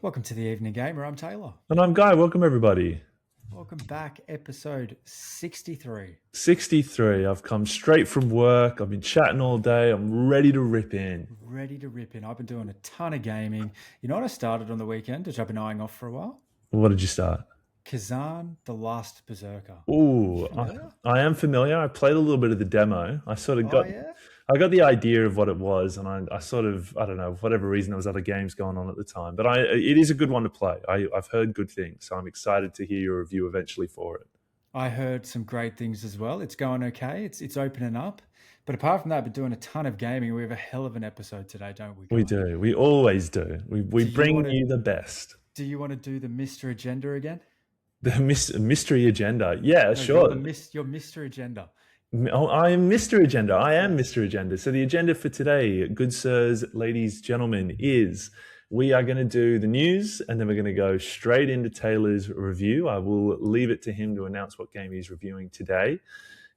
Welcome to the Evening Gamer. I'm Taylor. And I'm Guy. Welcome, everybody. Welcome back, episode 63. 63. I've come straight from work. I've been chatting all day. I'm ready to rip in. Ready to rip in. I've been doing a ton of gaming. You know what I started on the weekend, which I've been eyeing off for a while? What did you start? Kazan, The Last Berserker. You Ooh, familiar? I am familiar. I played a little bit of the demo. I sort of Oh, got, yeah? I got the idea of what it was, and I sort of, I don't know, for whatever reason, there was other games going on at the time. But it is a good one to play. I've heard good things, so I'm excited to hear your review eventually for it. I heard some great things as well. It's going okay. It's opening up. But apart from that, I've been doing a ton of gaming. We have a hell of an episode today, don't we, We Guy? do. We always do. We Do you bring want to you the best. do you want to do the Mr. Agenda again? The mystery agenda. Yeah, No, you're sure. you're Mr. Agenda. Oh, I am Mr. Agenda. I am Mr. Agenda. So the agenda for today, good sirs, ladies, gentlemen, is we are going to do the news and then we're going to go straight into Taylor's review. I will leave it to him to announce what game he's reviewing today.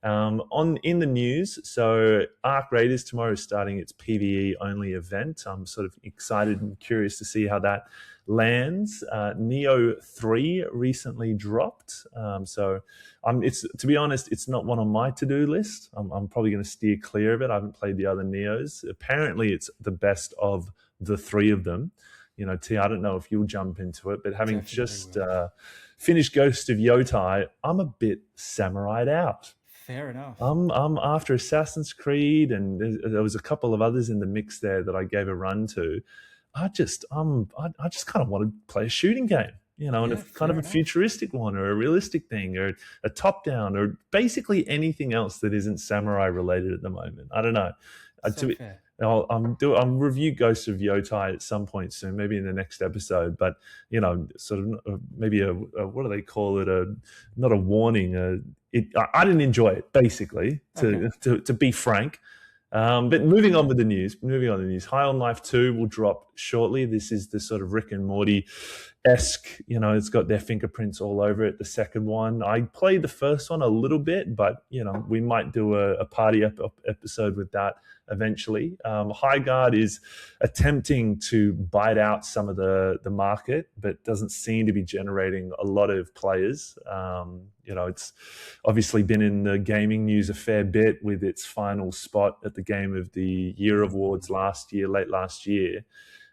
On in the news, so Arc Raiders tomorrow is starting its PvE only event. I'm sort of excited and curious to see how that lands. Neo 3 recently dropped, so it's, to be honest, it's not one on my to-do list. I'm probably going to steer clear of it. I haven't played the other Neos. Apparently, it's the best of the three of them. You know, T, I don't know if you'll jump into it, but having Definitely just will. finished Ghost of Yotai, I'm a bit samurai'd out. Fair enough. I'm after Assassin's Creed, and there was a couple of others in the mix there that I gave a run to. I just kind of want to play a shooting game, and a Yeah, kind of fair a enough. futuristic one, or a realistic thing, or a top down, or basically anything else that isn't samurai related at the moment. I don't know. So fair. I'm review Ghost of Yotai at some point soon, maybe in the next episode. But sort of maybe a what do they call it? Not a warning. I didn't enjoy it, basically. Okay. To be frank. But moving on with the news. Moving on to the news. High on Life 2 will drop shortly. This is the sort of Rick and Morty esque. It's got their fingerprints all over it. The second one, I played the first one a little bit, but we might do a party episode with that eventually. High Guard is attempting to bite out some of the market, but doesn't seem to be generating a lot of players. It's obviously been in the gaming news a fair bit with its final spot at the Game of the Year awards late last year.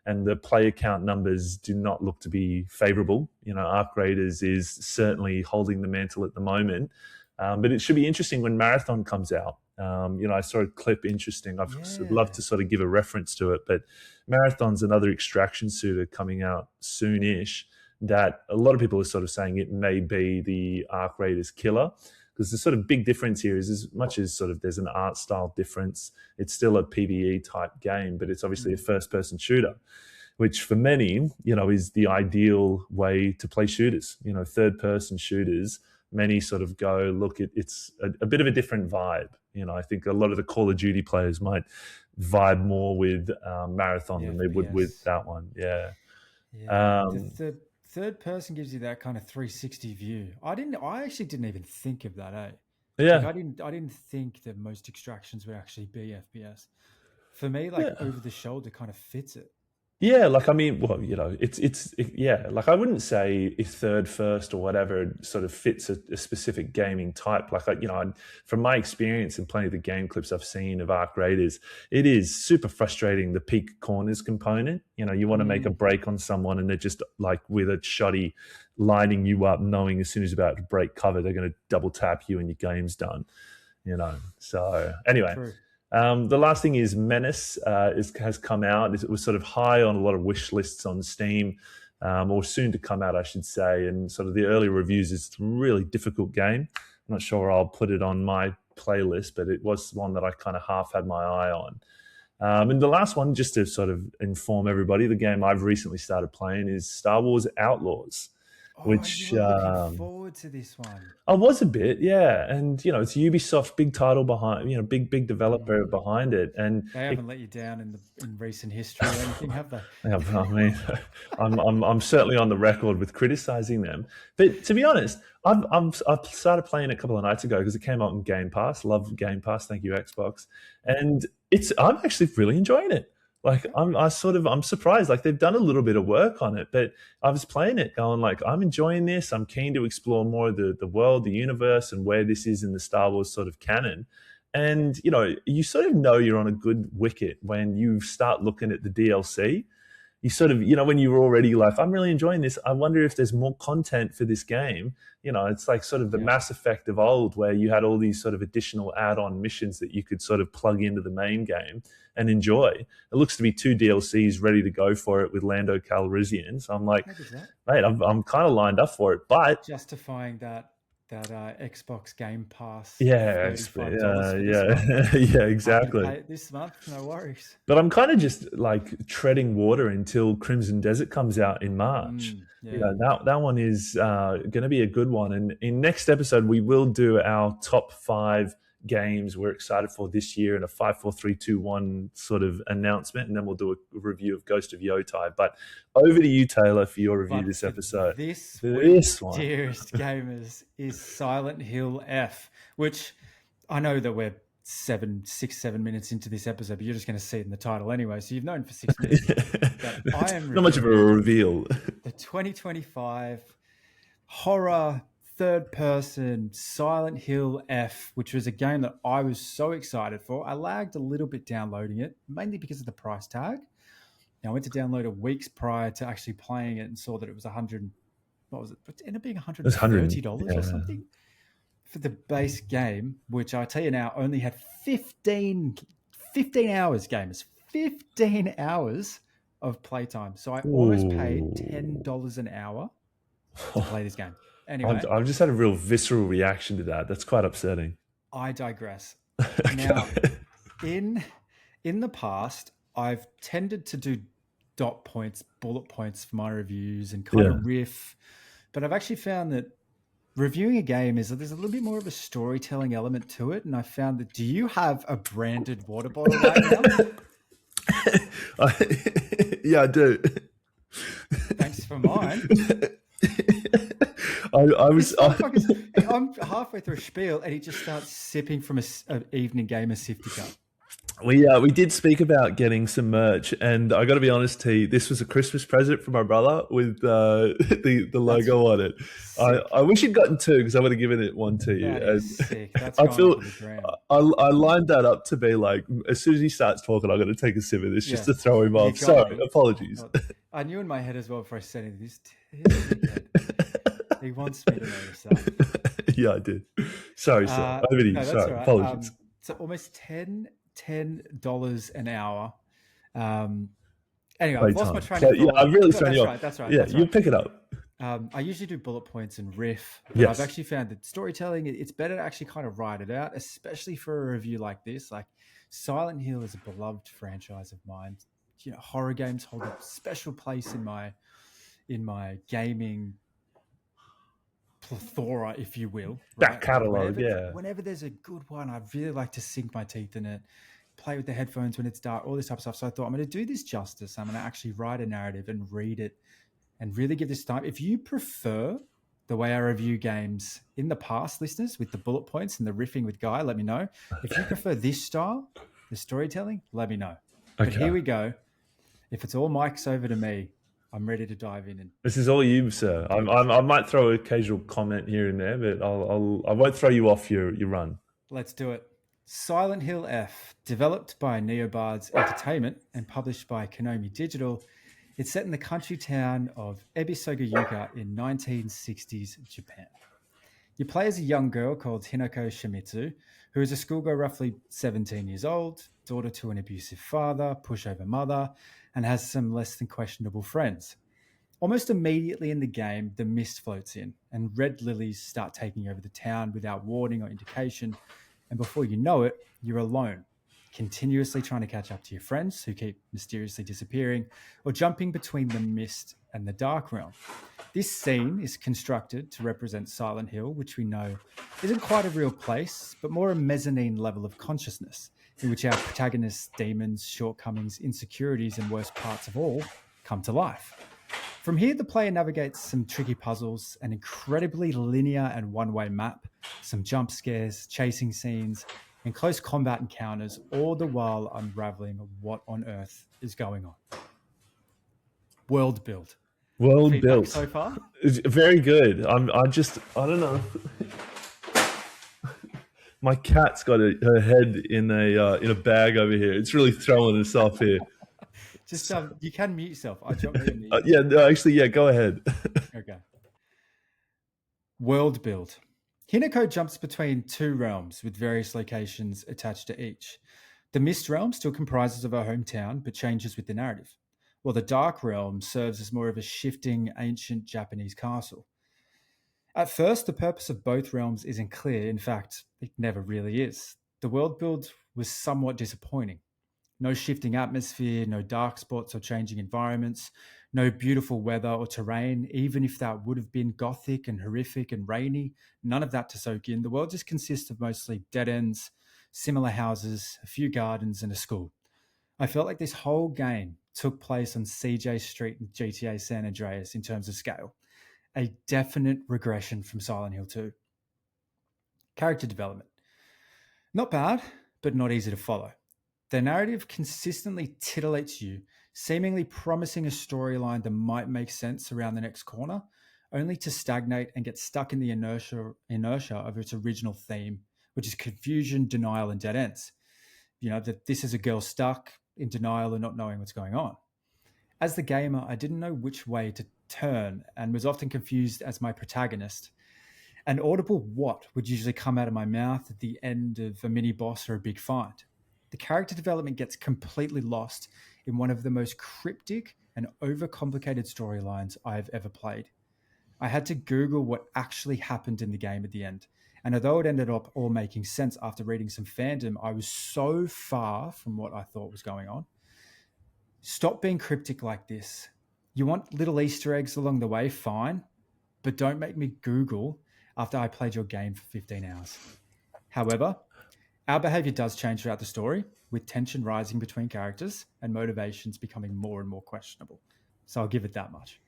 And the player count numbers do not look to be favorable. Arc Raiders is certainly holding the mantle at the moment. But it should be interesting when Marathon comes out. I saw a clip interesting. I'd love Yeah. to sort of give a reference to it. But Marathon's another extraction shooter coming out soon-ish that a lot of people are sort of saying it may be the Arc Raiders killer. Because the sort of big difference here is, as much as sort of there's an art style difference, it's still a PvE type game, but it's obviously a first person shooter, which for many, is the ideal way to play shooters. Third person shooters, many sort of go, look, it's a bit of a different vibe. I think a lot of the Call of Duty players might vibe more with Marathon The than they would with FPS. that one. Yeah. Yeah. Um, The third person gives you that kind of 360 view. I actually didn't even think of that, eh? Like yeah. I didn't think that most extractions would actually be FPS. For me, like Yeah. over the shoulder kind of fits it. Yeah, like I mean, well, yeah, like I wouldn't say if third, first, or whatever sort of fits a specific gaming type. Like from my experience and plenty of the game clips I've seen of Arc Raiders, it is super frustrating, the peak corners component. You want to make a Mm, break on someone and they're just like with a shoddy lining you up, knowing as soon as you're about to break cover, they're going to double tap you and your game's done. So anyway. true. The last thing is Menace has come out. It was sort of high on a lot of wish lists on Steam, or soon to come out, I should say. And sort of the early reviews is a really difficult game. I'm not sure I'll put it on my playlist, but it was one that I kind of half had my eye on. And the last one, just to sort of inform everybody, the game I've recently started playing is Star Wars Outlaws, Oh, you which were looking forward to this one. I was a bit, yeah, and it's Ubisoft, big title behind, big developer Mm. behind it, and They haven't let you down in recent history or anything, have they? I mean, I'm certainly on the record with criticizing them. But to be honest, I've started playing it a couple of nights ago because it came out in Game Pass. Love Game Pass, thank you Xbox, and I'm actually really enjoying it. Like Okay. I'm surprised. Like they've done a little bit of work on it, but I was playing it going like, I'm enjoying this. I'm keen to explore more of the world, the universe, and where this is in the Star Wars sort of canon. And you sort of know you're on a good wicket when you start looking at the DLC. You sort of, when you were already like, I'm really enjoying this. I wonder if there's more content for this game. It's like sort of the Yeah. Mass Effect of old, where you had all these sort of additional add-on missions that you could sort of plug into the main game and enjoy. It looks to be 2 DLCs ready to go for it with Lando Calrissian. So I'm like, How good's that? mate, I'm kind of lined up for it. But Justifying that Xbox Game Pass yeah, $35 for this month. yeah, yeah, Happy to exactly. pay it this month, no worries. But I'm kind of just like treading water until Crimson Desert comes out in March. Yeah. That one is going to be a good one. And in next episode, we will do our top 5 games we're excited for this year in a 5, 4, 3, 2, 1 sort of announcement. And then we'll do a review of Ghost of Yotai. But over to you, Taylor, for your review this episode. This This week, one. dearest gamers, is Silent Hill F, which I know that we're 7 minutes into this episode, but you're just going to see it in the title anyway. So you've known for 6 minutes. But I am not much of a reveal. The 2025 horror third-person Silent Hill F, which was a game that I was so excited for. I lagged a little bit downloading it, mainly because of the price tag. Now, I went to download it weeks prior to actually playing it and saw that it was 100. What was it? It ended up being $130 or something for the base game, which I tell you now only had 15 hours, gamers. 15 hours of playtime. So I almost paid $10 an hour to play this game. Anyway, I've just had a real visceral reaction to that. That's quite upsetting. I digress. Now, in the past, I've tended to do dot points, bullet points for my reviews and kind of riff, but I've actually found that reviewing a game there's a little bit more of a storytelling element to it. And I found that, do you have a branded water bottle right now? Yeah, I do. Thanks for mine. I'm halfway through a spiel and he just starts sipping from an evening gamer sifty cup. We did speak about getting some merch, and I got to be honest, T, this was a Christmas present for my brother with the logo on it. I wish you'd gotten 2 because I would have given it one to you. That is sick. That's I feel I lined that up to be like, as soon as he starts talking, I'm going to take a sip of this just to throw him off. Sorry, apologies. I knew in my head as well before I said it, this he wants me to know yourself. Yeah, I did. Sorry, sir. Over to you. Sorry, right. apologies. So almost $10 an hour. Anyway, I've lost my train of thought. Yeah, I've really thrown you off. That's right. Yeah, you pick it up. I usually do bullet points and riff, but I've actually found that storytelling, it's better to actually kind of write it out, especially for a review like this. Like Silent Hill is a beloved franchise of mine. Horror games hold a special place in my gaming plethora, if you will. Back catalog, Whenever there's a good one, I really like to sink my teeth in it, play with the headphones when it's dark, all this type of stuff. So I thought I'm going to do this justice. I'm going to actually write a narrative and read it and really give this time. If you prefer the way I review games in the past, listeners, with the bullet points and the riffing with Guy, let me know. If you prefer this style, the storytelling, let me know. But here we go. If it's all mics over to me, I'm ready to dive in. And this is all you, sir. I might throw an occasional comment here and there, but I won't throw you off your run. Let's do it. Silent Hill F, developed by Neobards Entertainment and published by Konami Digital. It's set in the country town of Ebisogayuka in 1960s Japan. You play as a young girl called Hinako Shimizu, who is a schoolgirl roughly 17 years old, daughter to an abusive father, pushover mother, and has some less than questionable friends. Almost immediately in the game, the mist floats in, and red lilies start taking over the town without warning or indication. And before you know it, you're alone, continuously trying to catch up to your friends who keep mysteriously disappearing or jumping between the mist and the dark realm. This scene is constructed to represent Silent Hill, which we know isn't quite a real place, but more a mezzanine level of consciousness, in which our protagonist's demons, shortcomings, insecurities, and worst parts of all come to life. From here, the player navigates some tricky puzzles, an incredibly linear and one-way map, some jump scares, chasing scenes, and close combat encounters, all the while unraveling what on earth is going on. World build. World Feedback built. so far? It's very good. I don't know. My cat's got her head in a bag over here. It's really throwing us off here. Just So, you can mute yourself. I dropped me a mute. yeah, no, actually, yeah, go ahead. Okay. World build. Hinako jumps between two realms with various locations attached to each. The Mist realm still comprises of our hometown, but changes with the narrative, while the Dark realm serves as more of a shifting, ancient Japanese castle. At first, the purpose of both realms isn't clear. In fact, it never really is. The world build was somewhat disappointing. No shifting atmosphere, no dark spots or changing environments, no beautiful weather or terrain, even if that would have been gothic and horrific and rainy, none of that to soak in. The world just consists of mostly dead ends, similar houses, a few gardens, and a school. I felt like this whole game took place on CJ Street in GTA San Andreas in terms of scale. A definite regression from Silent Hill 2. Character development. Not bad, but not easy to follow. The narrative consistently titillates you, seemingly promising a storyline that might make sense around the next corner, only to stagnate and get stuck in the inertia of its original theme, which is confusion, denial, and dead ends. You know, that this is a girl stuck in denial and not knowing what's going on. As the gamer, I didn't know which way to turn and was often confused as my protagonist. An audible what would usually come out of my mouth at the end of a mini boss or a big fight. The character development gets completely lost in one of the most cryptic and overcomplicated storylines I've ever played. I had to Google what actually happened in the game at the end. And although it ended up all making sense after reading some fandom, I was so far from what I thought was going on. Stop being cryptic like this. You want little Easter eggs along the way, fine, but don't make me Google after I played your game for 15 hours. However, our behavior does change throughout the story, with tension rising between characters and motivations becoming more and more questionable. So I'll give it that much.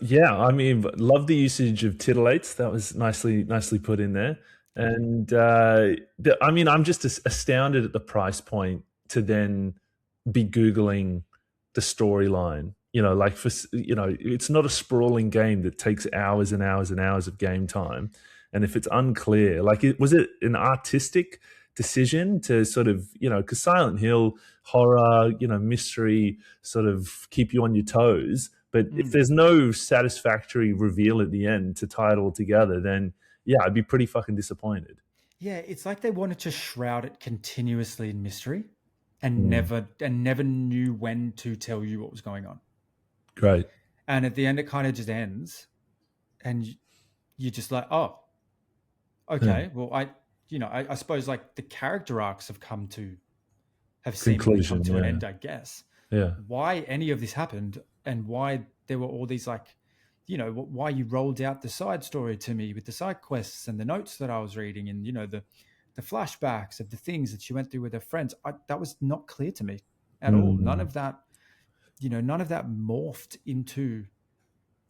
Yeah, I mean, love the usage of titillates. That was nicely put in there. And I mean, I'm just astounded at the price point to then be Googling the storyline. Like it's not a sprawling game that takes hours and hours and hours of game time. And if it's unclear, like, was it an artistic decision to sort of, because Silent Hill, horror, mystery, sort of keep you on your toes. But if there's no satisfactory reveal at the end to tie it all together, then yeah, I'd be pretty fucking disappointed. Yeah, it's like they wanted to shroud it continuously in mystery and never knew when to tell you what was going on. Great. And at the end, it kind of just ends, and you're just like, oh, okay. Well, I suppose like the character arcs have seemingly come Conclusion, to an yeah. end, I guess. Yeah. Why any of this happened and why there were all these why you rolled out the side story to me with the side quests and the notes that I was reading and the flashbacks of the things that she went through with her friends. That was not clear to me at all. None of that morphed into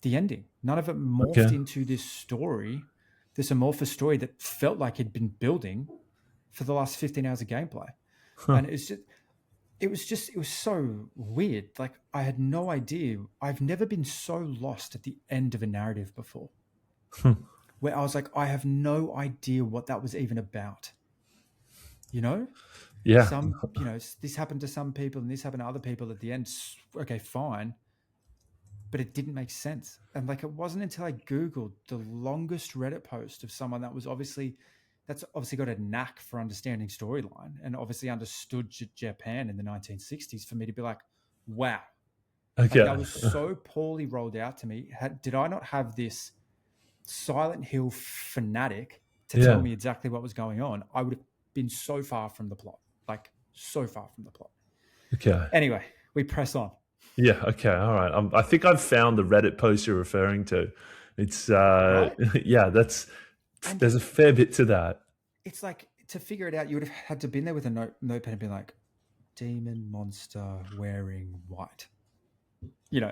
the ending. None of it morphed into this story, this amorphous story that felt like it'd been building for the last 15 hours of gameplay. And it was so weird. Like, I had no idea. I've never been so lost at the end of a narrative before, where I was like, I have no idea what that was even about. Yeah. This happened to some people and this happened to other people at the end. Okay, fine. But it didn't make sense. And like, it wasn't until I Googled the longest Reddit post of someone that's obviously got a knack for understanding storyline and obviously understood Japan in the 1960s for me to be like, wow. Okay. Like, that was so poorly rolled out to me. Did I not have this Silent Hill fanatic to tell me exactly what was going on? I would have been so far from the plot. Like, so far from the plot. Okay. Anyway, we press on. Yeah. Okay. All right. I think I've found the Reddit post you're referring to. It's Right? yeah. There's a fair bit to that. It's like, to figure it out, you would have had to been there with a notepad and be like, demon monster wearing white,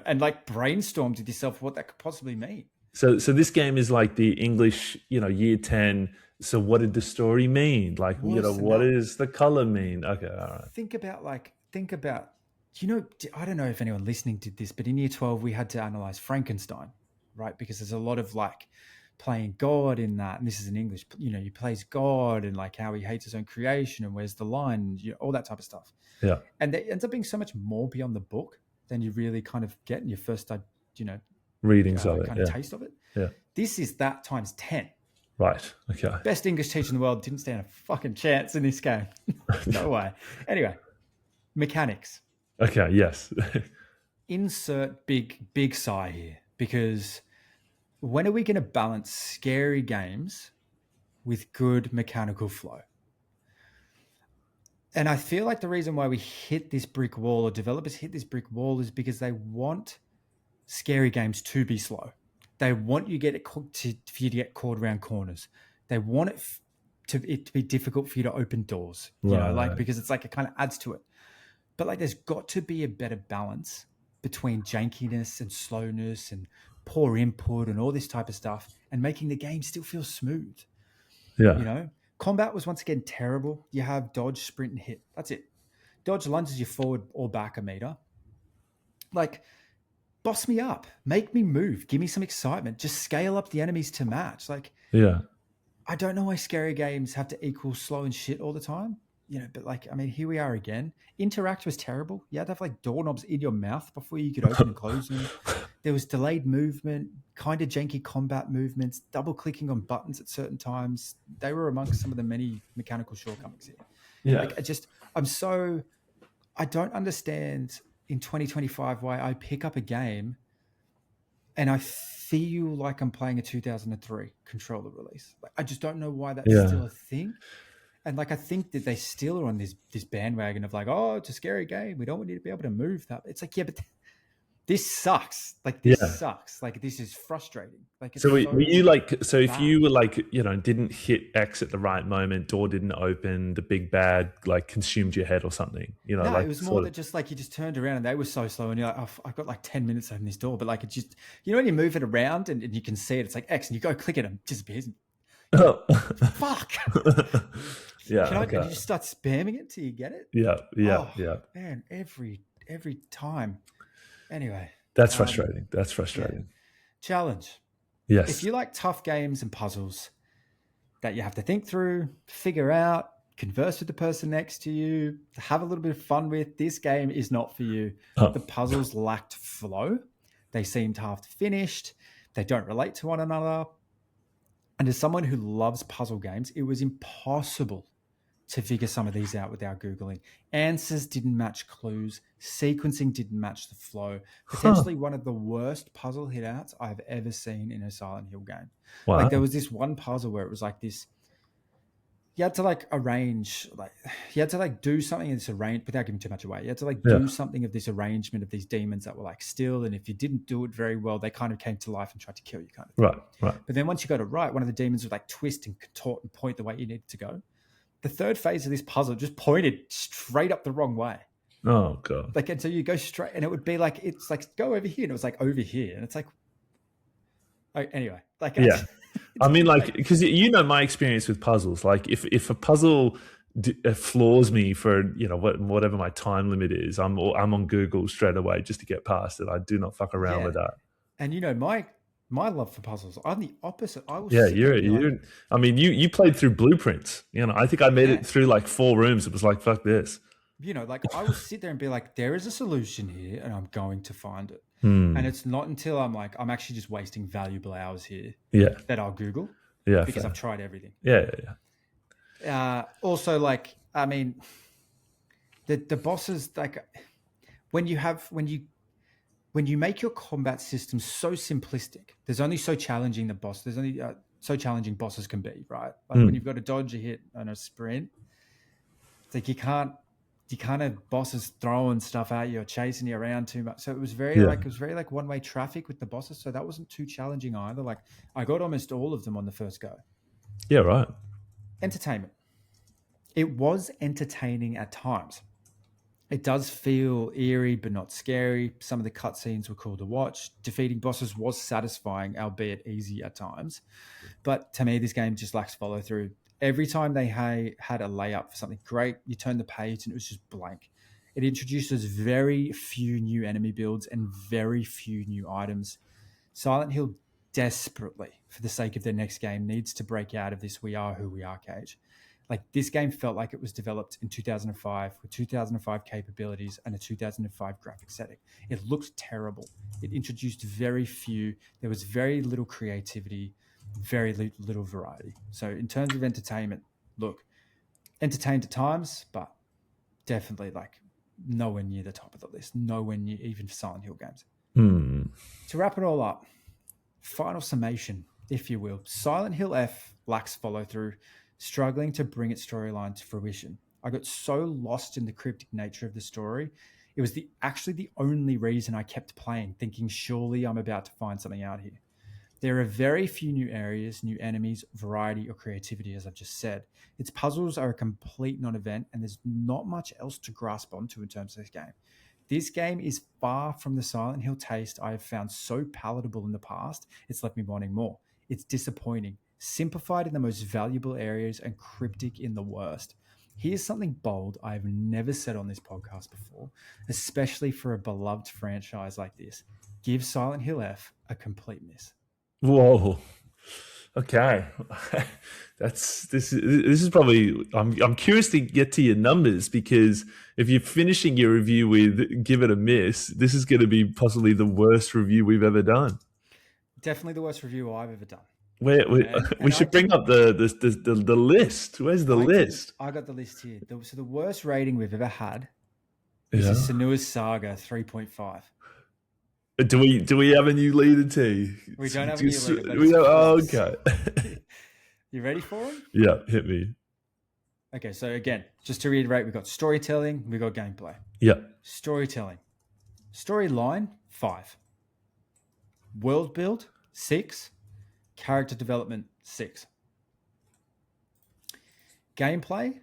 and like brainstormed with yourself what that could possibly mean. So this game is like the English, year 10. So what did the story mean? Like, Worse than what that. does the color mean? Okay, all right. Think about, I don't know if anyone listening did this, but in year 12, we had to analyze Frankenstein, right? Because there's a lot of like playing God in that. And this is in English, he plays God and like how he hates his own creation and where's the line, all that type of stuff. Yeah. And it ends up being so much more beyond the book than you really kind of get in your first, Readings of it. kind of Yeah. taste of it. Yeah. This is that times 10. Right. Okay. Best English teacher in the world didn't stand a fucking chance in this game. No way. Anyway, mechanics. Okay. Yes. Insert big sigh here, because when are we going to balance scary games with good mechanical flow? And I feel like the reason why we hit this brick wall, or developers hit this brick wall, is because they want scary games to be slow. They want for you to get caught around corners. They want it to be difficult for you to open doors, because it's like it kind of adds to it. But like, there's got to be a better balance between jankiness and slowness and poor input and all this type of stuff, and making the game still feel smooth. Yeah. Combat was once again terrible. You have dodge, sprint, and hit. That's it. Dodge lunges you forward or back a meter. Like, boss me up, make me move, give me some excitement, just scale up the enemies to match. Like, Yeah. I don't know why scary games have to equal slow and shit all the time, but like, I mean, here we are again. Interact was terrible. You had to have like doorknobs in your mouth before you could open and close them. There was delayed movement, kind of janky combat movements, double clicking on buttons at certain times. They were amongst some of the many mechanical shortcomings here. Yeah. Like, I don't understand in 2025 why I pick up a game and I feel like I'm playing a 2003 controller release. Like, I just don't know why that's still a thing. And like, I think that they still are on this bandwagon of like, oh, it's a scary game, we don't want you to be able to move that. It's like, yeah, but this sucks. Like, this sucks. Like, this is frustrating. Like, it's So were you like, so if bad. you were like, didn't hit X at the right moment, door didn't open, the big bad like consumed your head or something, No, like it was more that just like you just turned around and they were so slow and you're like, oh, I've got like 10 minutes to open this door. But like, it just, when you move it around and you can see it, it's like X and you go click it and it disappears. Fuck. Yeah. Can you just start spamming it till you get it? Yeah. Man, every time. Anyway. That's frustrating. That's frustrating. Yeah. Challenge. Yes. If you like tough games and puzzles that you have to think through, figure out, converse with the person next to you, have a little bit of fun with, this game is not for you. The puzzles lacked flow. They seemed half finished. They don't relate to one another. And as someone who loves puzzle games, it was impossible to figure some of these out without Googling. Answers didn't match clues. Sequencing didn't match the flow. Potentially one of the worst puzzle hitouts I've ever seen in a Silent Hill game. Wow. Like, there was this one puzzle where it was like this. You had to like arrange, like you had to like do something in this arrange without giving too much away. You had to like do something of this arrangement of these demons that were like still, and if you didn't do it very well, they kind of came to life and tried to kill you, kind of thing. Right. But then once you got it right, one of the demons would like twist and contort and point the way you needed to go. The third phase of this puzzle just pointed straight up the wrong way. Oh god! Like, and so you go straight, and it would be like, it's like, go over here, and it was like over here, and it's like, oh, anyway, like, yeah. I mean, like, because my experience with puzzles. Like, if a puzzle floors me for whatever my time limit is, I'm on Google straight away just to get past it. I do not fuck around with that. And my love for puzzles, I'm the opposite. I will. Yeah, you played through blueprints. I think I made it through like 4 rooms. It was like, fuck this. Like, I will sit there and be like, there is a solution here, and I'm going to find it. And it's not until I'm like, I'm actually just wasting valuable hours here. Yeah. That I'll Google. Yeah. Because I've tried everything. Yeah. Also, like, I mean, the bosses, like, when you make your combat system so simplistic, there's only so challenging there's only so challenging bosses can be, right? Like, when you've got to dodge a hit and a sprint, it's like you can't have bosses throwing stuff at you or chasing you around too much. So it was very like one-way traffic with the bosses. So that wasn't too challenging either. Like, I got almost all of them on the first go. Yeah, right. Entertainment. It was entertaining at times. It does feel eerie but not scary. Some of the cutscenes were cool to watch. Defeating bosses was satisfying, albeit easy at times. But to me, this game just lacks follow through. Every time they had a layup for something great, you turn the page and it was just blank. It introduces very few new enemy builds and very few new items. Silent Hill desperately, for the sake of their next game, needs to break out of this "we are who we are" cage. Like, this game felt like it was developed in 2005 with 2005 capabilities and a 2005 graphic setting. It looked terrible. It introduced very few. There was very little creativity, very little variety. So in terms of entertainment, look, entertained at times, but definitely like nowhere near the top of the list. Nowhere near even for Silent Hill games. To wrap it all up, final summation, if you will. Silent Hill F lacks follow through, struggling to bring its storyline to fruition. I got so lost in the cryptic nature of the story. It was actually the only reason I kept playing, thinking surely I'm about to find something out here. There are very few new areas, new enemies, variety, or creativity, as I've just said. Its puzzles are a complete non-event, and there's not much else to grasp onto in terms of this game. This game is far from the Silent Hill taste I have found so palatable in the past, it's left me wanting more. It's disappointing, simplified in the most valuable areas and cryptic in the worst. Here's something bold I have never said on this podcast before, especially for a beloved franchise like this. Give Silent Hill F a complete miss. Whoa. Okay. This is probably I'm curious to get to your numbers, because if you're finishing your review with give it a miss, this is going to be possibly the worst review we've ever done. Definitely the worst review I've ever done. We should bring up the list. Where's the list? I got the list here. So the worst rating we've ever had is a Senua's Saga 3.5. Do we have a new leader too? We don't have a new leader. Okay. You ready for him? Yeah, hit me. Okay, so again, just to reiterate, we've got storytelling, we've got gameplay. Yeah. Storytelling. Storyline, 5. World build, 6. Character development, 6. Gameplay,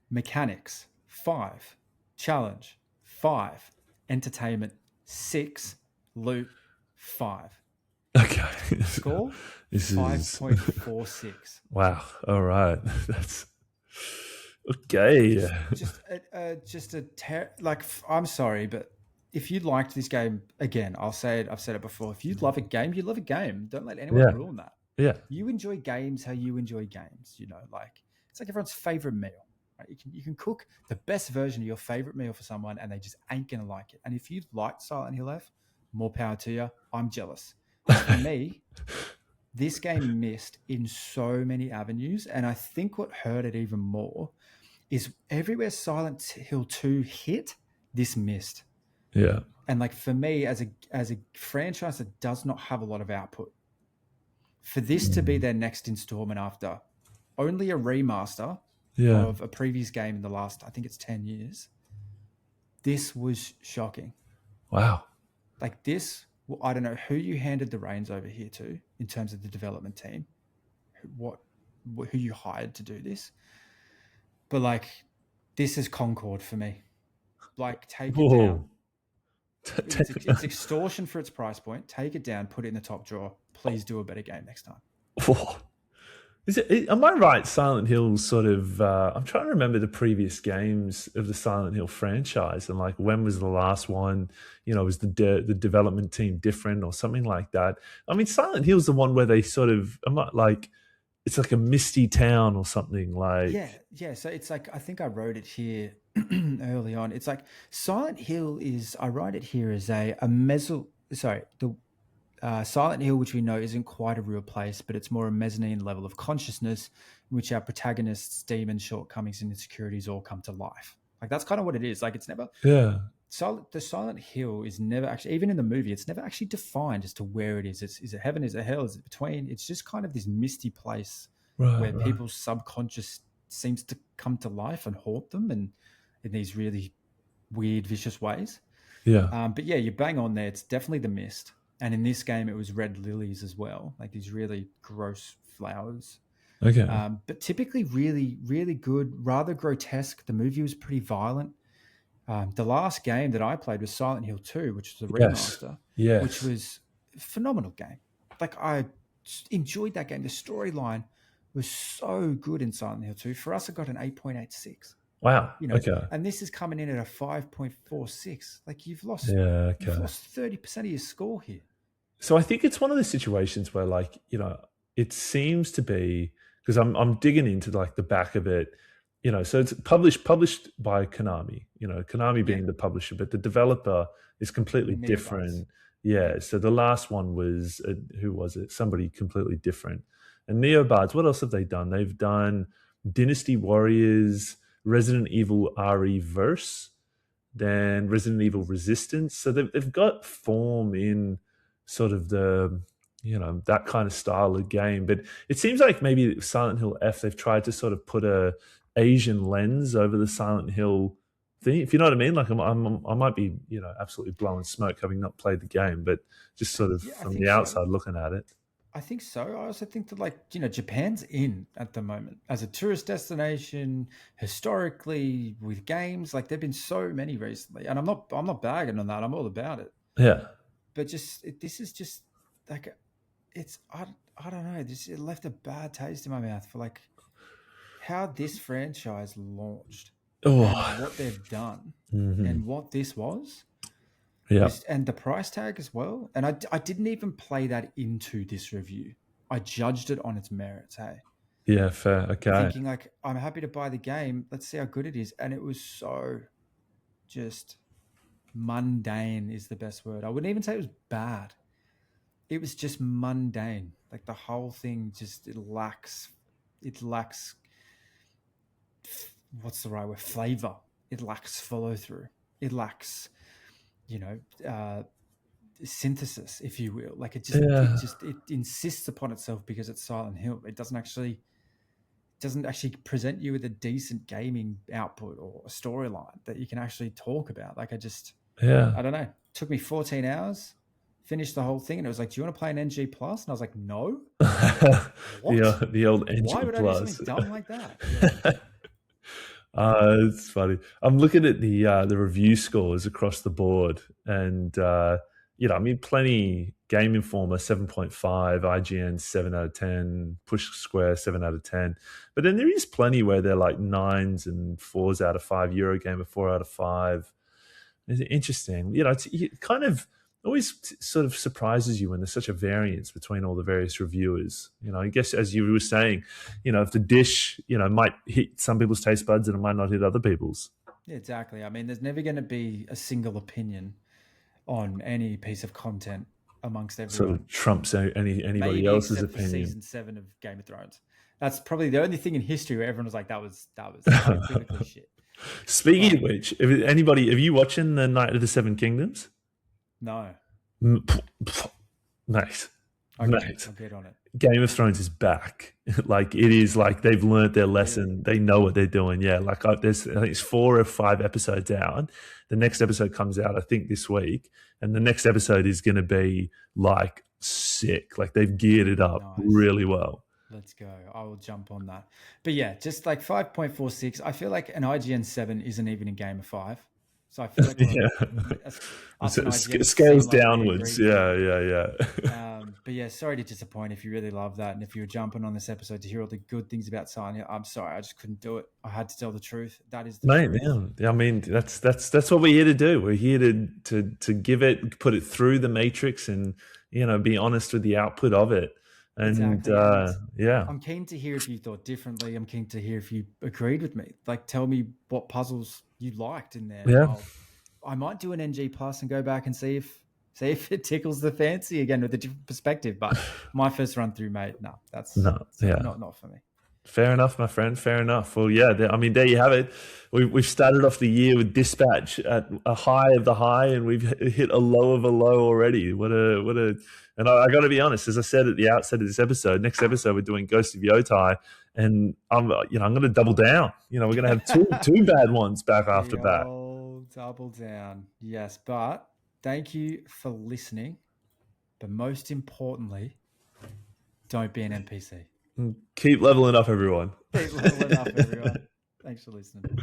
mechanics, 5. Challenge, 5. Entertainment, 6. Loot, 5. Okay. Score, 5.46. Wow. All right. That's okay. I'm sorry, but if you liked this game, again, I've said it before. If you love a game, you love a game. Don't let anyone ruin that. Yeah. You enjoy games how you enjoy games. You know, like it's like everyone's favorite meal. Right? You can cook the best version of your favorite meal for someone, and they just ain't gonna like it. And if you liked Silent Hill F, more power to you. I'm jealous. For me, this game missed in so many avenues, and I think what hurt it even more is everywhere Silent Hill 2 hit, this missed. Yeah. And like for me, as a franchise that does not have a lot of output, for this to be their next installment after only a remaster of a previous game in the last, I think it's 10 years, this was shocking. Wow. Like this, I don't know who you handed the reins over here to in terms of the development team, who you hired to do this, but like this is Concord for me. Like take it down. It's extortion for its price point. Take it down, put it in the top drawer. Please do a better game next time. Whoa. Am I right? Silent Hill sort of. I'm trying to remember the previous games of the Silent Hill franchise, and like when was the last one? You know, was the development team different or something like that? I mean, Silent Hill's the one where they sort of. It's like a misty town or something like. Yeah. So it's like I think I wrote it here early on. It's like Silent Hill is. I write it here as Silent Hill, which we know isn't quite a real place, but it's more a mezzanine level of consciousness in which our protagonists' demons, shortcomings, and insecurities all come to life. Like that's kind of what it is. Like it's never. Yeah. The Silent Hill is never actually, even in the movie, it's never actually defined as to where it is. Is it heaven? Is it hell? Is it between? It's just kind of this misty place where people's subconscious seems to come to life and haunt them, and in these really weird, vicious ways. Yeah. But yeah, you bang on there. It's definitely the mist. And in this game, it was red lilies as well, like these really gross flowers. Okay. But typically really, really good, rather grotesque. The movie was pretty violent. The last game that I played was Silent Hill 2, which was a Yes. remaster, which Yes. was a phenomenal game. Like, I enjoyed that game. The storyline was so good in Silent Hill 2. For us, it got an 8.86. Wow. You know, Okay. and this is coming in at a 5.46. Like, you've lost Yeah. you've Okay. lost 30% of your score here. So I think it's one of the situations where, like, it seems to be, because I'm digging into like the back of it. So it's published by Konami. Konami Yeah, being the publisher, but the developer is completely Neobuds. different. Yeah. Yeah. So the last one was who was it? Somebody completely different. And Neobards, what else have they done? They've done Dynasty Warriors, Resident Evil RE Verse, then Resident Evil Resistance. So they've got form in sort of that kind of style of game. But it seems like maybe Silent Hill F, they've tried to sort of put a Asian lens over the Silent Hill thing, if you know what I mean. Like, I might be absolutely blowing smoke having not played the game, but just sort of Yeah, I from the think so. outside looking at it. I think so. I also think that, like, Japan's in at the moment as a tourist destination historically with games. Like, there've been so many recently, and I'm not bagging on that. I'm all about it. Yeah. But this is just like, I don't know. It left a bad taste in my mouth for, like, how this franchise launched and Oh. what they've done Hmm. and what this was. Yeah. And the price tag as well. And I didn't even play that into this review. I judged it on its merits. Hey, Yeah. Fair. Okay. thinking, like, I'm happy to buy the game. Let's see how good it is. And it was so just mundane is the best word. I wouldn't even say it was bad. It was just mundane. Like, the whole thing just, it lacks what's the right word? Flavor. It lacks follow through. It lacks, you know, synthesis, if you will. Like, Yeah. it insists upon itself because it's Silent Hill. It doesn't actually present you with a decent gaming output or a storyline that you can actually talk about. Like, Yeah. I don't know. It took me 14 hours, finished the whole thing, and it was like, do you want to play an NG Plus? And I was like, no. What? The old Why NG would I do Plus. something dumb like that? Yeah. It's funny. I'm looking at the review scores across the board, and I mean, plenty. Game Informer 7.5, IGN 7 out of 10, Push Square 7 out of 10. But then there is plenty where they're like 9s and 4s out of 5. Eurogamer 4 out of 5. It's interesting. It kind of always sort of surprises you when there's such a variance between all the various reviewers. I guess, as you were saying, if the dish, might hit some people's taste buds and it might not hit other people's. Yeah, exactly. I mean, there's never going to be a single opinion on any piece of content amongst Sort everyone. of trumps anybody Maybe else's except for opinion. season 7 of Game of Thrones. That's probably the only thing in history where everyone was like, that was unequivocally shit. Speaking of which, have you watching the Night of the Seven Kingdoms? No. Nice. I'll Mate. get on it. Game of Thrones is back. Like, it is like they've learned their lesson. Really? They know what they're doing. Yeah. Like, I think it's 4 or 5 episodes out. The next episode comes out, I think, this week. And the next episode is going to be like sick. Like, they've geared it up really well. Let's go. I will jump on that. But yeah, just like 5.46. I feel like an IGN 7 isn't even a game of 5. So I feel like it scales downwards. Yeah. But yeah, sorry to disappoint if you really love that. And if you were jumping on this episode to hear all the good things about Silent Hill, I'm sorry. I just couldn't do it. I had to tell the truth. That is the truth. Yeah. I mean, that's what we're here to do. We're here to give it, put it through the matrix and, be honest with the output of it. And exactly. yeah, I'm keen to hear if you thought differently. I'm keen to hear if you agreed with me. Like, tell me what puzzles you liked in there. Yeah. I might do an NG Plus and go back and see if it tickles the fancy again with a different perspective. But my first run through, mate, not for me. Fair enough, my friend. Fair enough. Well, yeah. I mean, there you have it. We've started off the year with Dispatch at a high of the high, and we've hit a low of a low already. And I got to be honest, as I said at the outset of this episode, next episode we're doing Ghost of Yotai, and I'm going to double down. We're going to have two bad ones back after back. Double down, yes. But thank you for listening. But most importantly, don't be an NPC. Keep leveling up, everyone. Keep leveling up, everyone. Thanks for listening.